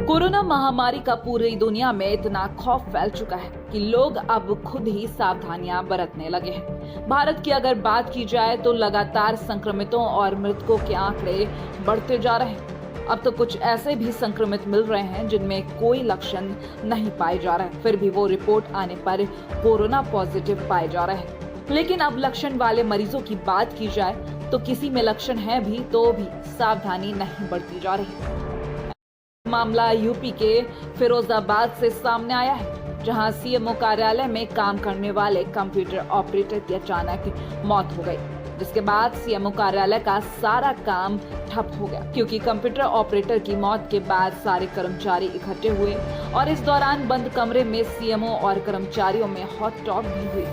Corona महामारी का पूरी दुनिया में इतना खौफ फैल चुका है कि लोग अब खुद ही सावधानियां बरतने लगे हैं। भारत की अगर बात की जाए तो लगातार संक्रमितों और मृतकों के आंकड़े बढ़ते जा रहे हैं। अब तो कुछ ऐसे भी संक्रमित मिल रहे हैं जिनमें कोई लक्षण नहीं पाए जा रहे, फिर भी वो रिपोर्ट आने पर कोरोना पॉजिटिव पाए जा रहे हैं। लेकिन अब लक्षण वाले मरीजों की बात की जाए तो किसी में लक्षण है भी तो भी सावधानी नहीं बरती जा रही। मामला यूपी के फिरोजाबाद से सामने आया है, जहां सीएमओ कार्यालय में काम करने वाले कंप्यूटर ऑपरेटर की अचानक मौत हो गई, जिसके बाद सीएमओ कार्यालय का सारा काम ठप हो गया क्योंकि कंप्यूटर ऑपरेटर की मौत के बाद सारे कर्मचारी इकट्ठे हुए और इस दौरान बंद कमरे में सीएमओ और कर्मचारियों में हॉट टॉक भी हुई।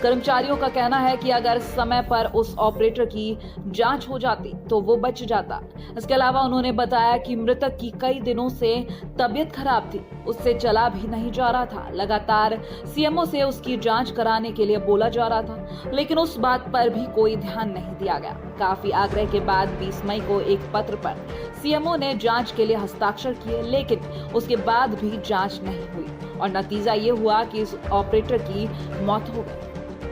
कर्मचारियों का कहना है कि अगर समय पर उस ऑपरेटर की जांच हो जाती तो वो बच जाता। इसके अलावा उन्होंने बताया कि मृतक की कई दिनों से तबीयत खराब थी, उससे चला भी नहीं जा रहा था। लगातार सीएमओ से उसकी जांच कराने के लिए बोला जा रहा था, लेकिन उस बात पर भी कोई ध्यान नहीं दिया गया। काफी आग्रह के बाद 20 मई को एक पत्र पर सीएमओ ने जांच के लिए हस्ताक्षर किए, लेकिन उसके बाद भी जांच नहीं हुई और नतीजा ये हुआ कि इस ऑपरेटर की मौत हो गई।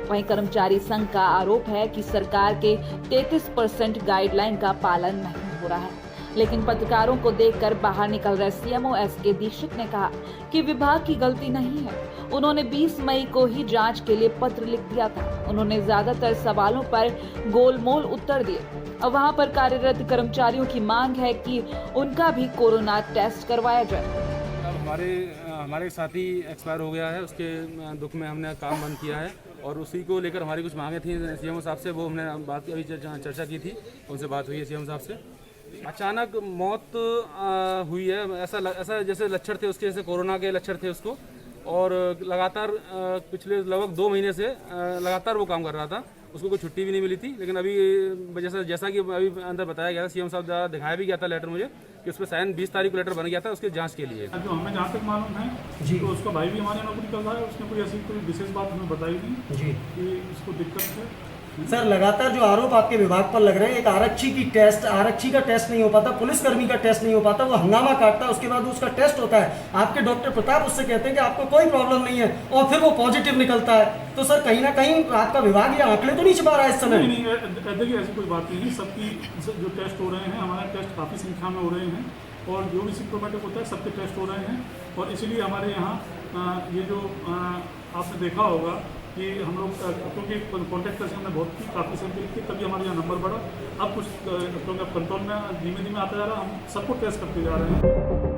वहीं कर्मचारी संघ का आरोप है कि सरकार के 33% गाइडलाइन का पालन नहीं हो रहा है, लेकिन पत्रकारों को देखकर बाहर निकल रहे सीएमओ एसके दीक्षित ने कहा कि विभाग की गलती नहीं है। उन्होंने 20 मई को ही जांच के लिए पत्र लिख दिया था। उन्होंने ज्यादातर सवालों पर गोलमोल उत्तर दिए। अब वहां पर कार्यरत कर्मचारियों की मांग है कि उनका भी कोरोना टेस्ट करवाया जाए। हमारे साथी एक्सपायर हो गया है, उसके दुख में हमने काम बंद किया है और उसी को लेकर हमारी कुछ मांगे थी सीएमओ साहब से, वो हमने बात अभी चर्चा की थी, उनसे बात हुई है सीएमओ साहब से। अचानक मौत हुई है, ऐसा जैसे लक्षण थे उसके, जैसे कोरोना के लक्षण थे उसको, और लगातार पिछले लगभग 2 महीने से लगातार वो काम कर रहा था। उसको कोई छुट्टी भी नहीं मिली थी, लेकिन अभी जैसा कि अभी अंदर बताया गया था, सीएम साहब द्वारा दिखाया भी गया था लेटर मुझे कि उस पर साइन 20 तारीख को लेटर बन गया था उसके जांच के लिए। जो हमें जहाँ तक मालूम है जी, तो उसका भाई भी हमारे नौकरी कर रहा है, उसने कोई ऐसी कोई विशेष बात हमें बताई नहीं जी कि इसको दिक्कत है। सर, लगातार जो आरोप आपके विभाग पर लग रहे हैं, एक आरक्षी का टेस्ट नहीं हो पाता, पुलिसकर्मी का टेस्ट नहीं हो पाता, वो हंगामा काटता है, उसके बाद उसका टेस्ट होता है। आपके डॉक्टर प्रताप उससे कहते हैं कि आपको कोई प्रॉब्लम नहीं है और फिर वो पॉजिटिव निकलता है। तो सर, कहीं ना कहीं आपका विभाग ये आंकड़े तो नहीं छुपा रहा है इस समय? नहीं, देखिए ऐसी कोई बात नहीं है। सबकी जो टेस्ट हो रहे हैं, हमारे टेस्ट काफ़ी संख्या में हो रहे हैं और जो भी सिम्प्टोमेटिक होता है सबके टेस्ट हो रहे हैं। और इसीलिए हमारे यहाँ ये जो आपने देखा होगा कि हम लोग क्योंकि कॉन्टैक्ट ट्रेसिंग हमने बहुत की, काफ़ी सैंपल की, तभी हमारे यहाँ नंबर बढ़ा। अब कुछ क्योंकि अब कंट्रोल में धीमे धीमे आता जा रहा है, हम सबको टेस्ट करते जा रहे हैं।